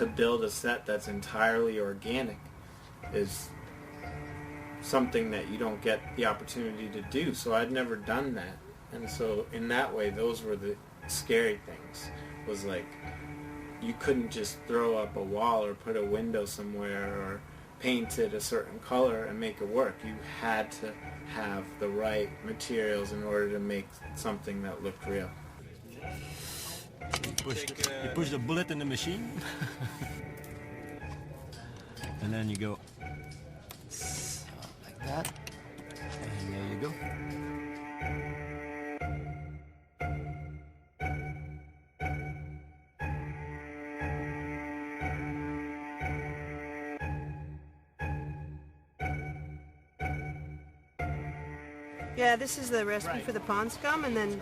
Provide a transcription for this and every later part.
to build a set that's entirely organic is something that you don't get the opportunity to do. So I'd never done that. And so in that way, those were the scary things. Was like, you couldn't just throw up a wall or put a window somewhere or paint it a certain color and make it work. You had to have the right materials in order to make something that looked real. You push the bullet in the machine, and then you go like that, and there you go. Yeah, this is the recipe for the pond scum, and then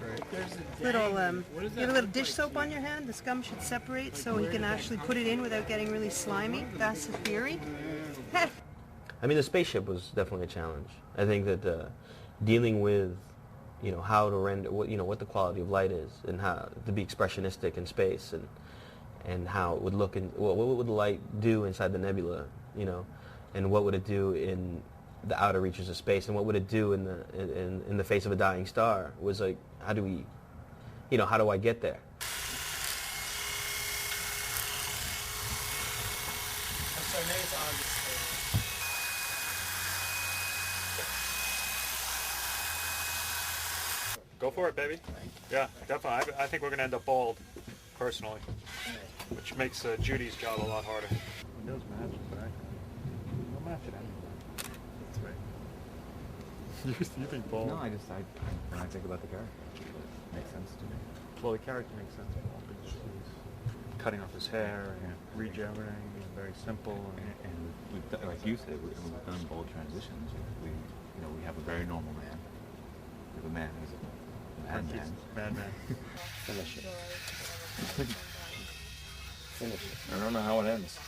little, you have a little dish soap on your hand. The scum should separate so you can actually put it in without getting really slimy. That's the theory. I mean, the spaceship was definitely a challenge. I think that dealing with, how to render, what the quality of light is, and how to be expressionistic in space, and how it would look, and what would the light do inside the nebula, and what would it do in the outer reaches of space, and what would it do in the face of a dying star, was like, how do I get there? Go for it, baby. Yeah, definitely. I think we're going to end up bald, personally, which makes Judy's job a lot harder. It does match it, right? We'll match it anyway. That's right. You think bald? No, when I think about the character, it makes sense to me. Well, the character makes sense. He's cutting off his hair and regenerating, very simple. And we've done, like you said, we've done bold transitions. We have a very normal man. We have a man who's a madman. Madman. Finish it. Finish it. I don't know how it ends.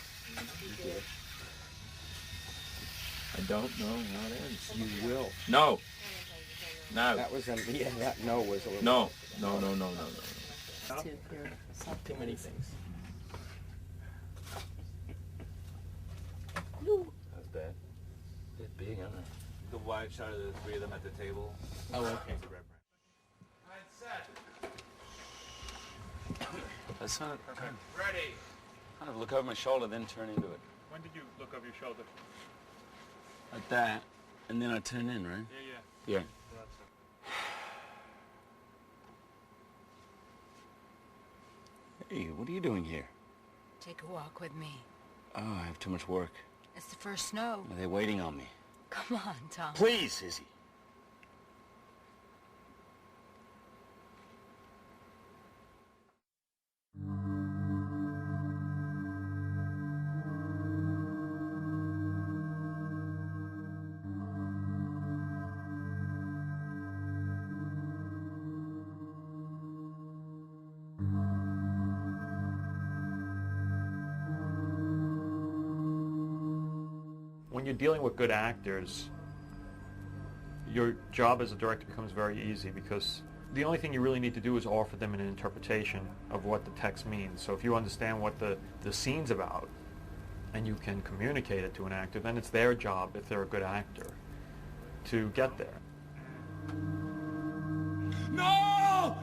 You did. I don't know how it ends. You will. No. No. That was that no was a little. No. Too many things. That's bad. It's big, isn't it? The wide shot of the three of them at the table. Oh, okay. That's not Okay. Ready. kind of look over my shoulder, then turn into it. When did you look over your shoulder? Like that, and then I turn in, right? Yeah. Yeah. So that's it. Hey, what are you doing here? Take a walk with me. Oh, I have too much work. It's the first snow. Are they waiting on me? Come on, Tom. Please, Izzy. When you're dealing with good actors, your job as a director becomes very easy because the only thing you really need to do is offer them an interpretation of what the text means. So if you understand what the scene's about and you can communicate it to an actor, then it's their job, if they're a good actor, to get there. No!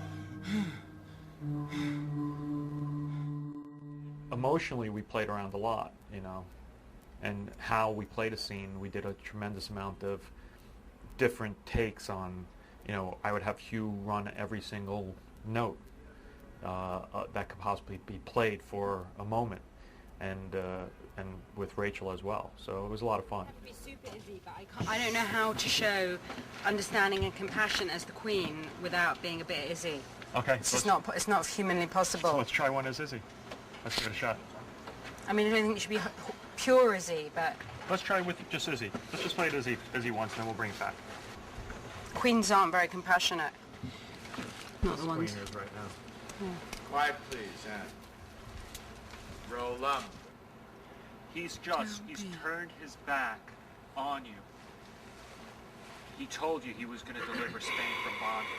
Emotionally, we played around a lot, and how we played a scene, we did a tremendous amount of different takes on, I would have Hugh run every single note that could possibly be played for a moment, and with Rachel as well. So it was a lot of fun. Be super Izzy, but I don't know how to show understanding and compassion as the Queen without being a bit Izzy. Okay. It's not humanly possible. So let's try one as Izzy. Let's give it a shot. I mean, I don't think it should be pure Izzy, but Let's try with just Izzy. Let's just play it Izzy once, and then we'll bring it back. Queens aren't very compassionate. Not the Queen ones. is right now. Quiet, please, Anne. Roll up. He's turned his back on you. He told you he was going to deliver Spain from bondage.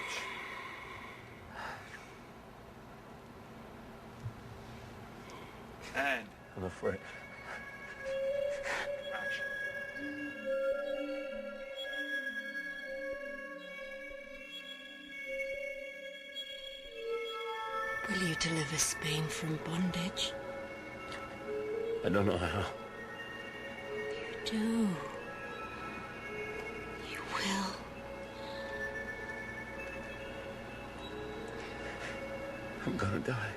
And I'm afraid. Will you deliver Spain from bondage? I don't know how. You do. You will. I'm gonna die.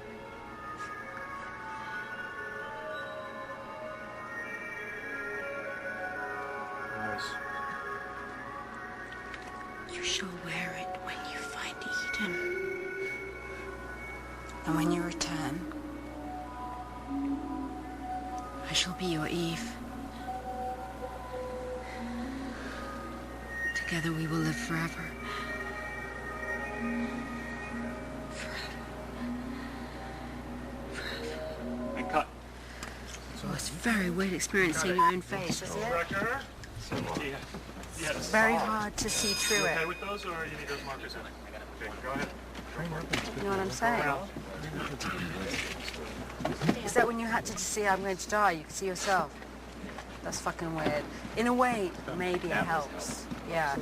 Nice. You shall wear it when you find Eden. And when you return, I shall be your Eve. Together we will live forever. And cut. Oh, it's a very weird experience seeing your own face, isn't it? It's Very hard to see through it. Okay with those, or you need those markers in? Okay, go ahead. You know what I'm saying? Is that when you had to see I'm going to die, you could see yourself? That's fucking weird. In a way, maybe it helps. Yeah.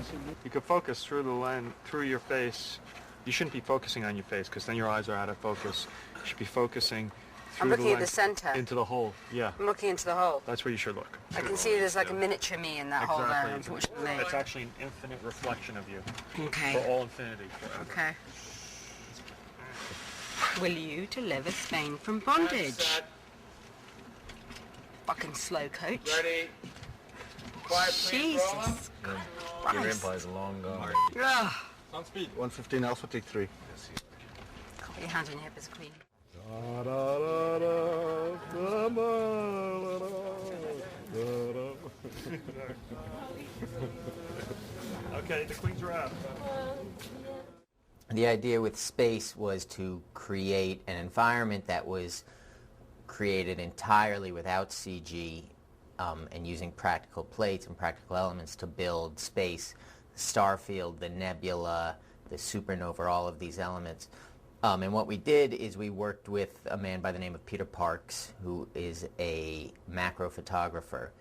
You could focus through the lens, through your face. You shouldn't be focusing on your face, because then your eyes are out of focus. You should be focusing through I'm looking the at the lens center. into the hole. Yeah, I'm looking into the hole. that's where you should look. I can see there's like a miniature me in that hole there, Exactly. unfortunately. It's actually an infinite reflection of you. Okay. For all infinity, forever. Okay. Will you deliver Spain from bondage? Set. Fucking slow coach. Ready. Quiet, please. Roll 'em. Jesus Your Christ. empire's long gone. Ugh. On speed. 115 Alpha, take 3. Put your hand on your hip as a queen. Okay, the queens are out. The idea with space was to create an environment that was created entirely without CG and using practical plates and practical elements to build space, the star field, the nebula, the supernova, all of these elements. And what we did is we worked with a man by the name of Peter Parks, who is a macro photographer.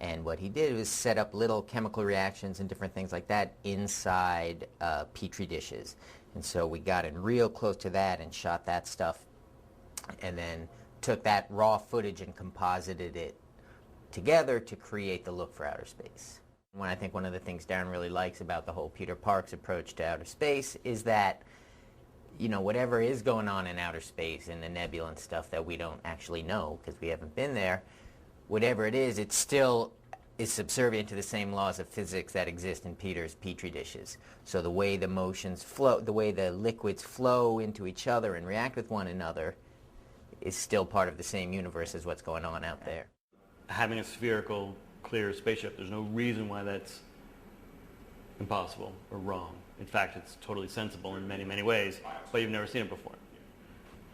And what he did was set up little chemical reactions and different things like that inside Petri dishes. And so we got in real close to that and shot that stuff, and then took that raw footage and composited it together to create the look for outer space. When I think one of the things Darren really likes about the whole Peter Parks approach to outer space is that, you know, whatever is going on in outer space, in the nebula and stuff that we don't actually know because we haven't been there, whatever it is, it still is subservient to the same laws of physics that exist in Peter's Petri dishes. So the way the motions flow, the way the liquids flow into each other and react with one another is still part of the same universe as what's going on out there. Having a spherical, clear spaceship, there's no reason why that's impossible or wrong. In fact, it's totally sensible in many, many ways, but you've never seen it before.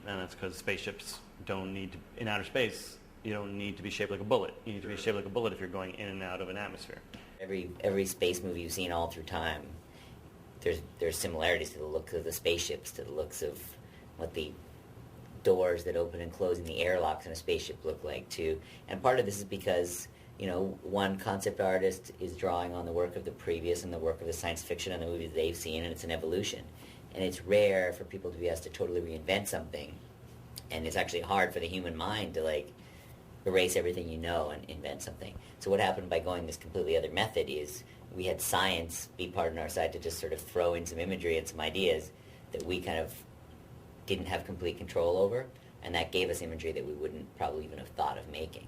And that's because spaceships don't need to, in outer space, you don't need to be shaped like a bullet. You need to be shaped like a bullet if you're going in and out of an atmosphere. Every space movie you've seen all through time, there's similarities to the look of the spaceships, to the looks of what the doors that open and close in the airlocks in a spaceship look like too. And part of this is because, you know, one concept artist is drawing on the work of the previous and the work of the science fiction and the movies they've seen, and it's an evolution. And it's rare for people to be asked to totally reinvent something. And it's actually hard for the human mind to, like, erase everything you know and invent something. So what happened by going this completely other method is we had science be part on our side to just sort of throw in some imagery and some ideas that we kind of didn't have complete control over, and that gave us imagery that we wouldn't probably even have thought of making.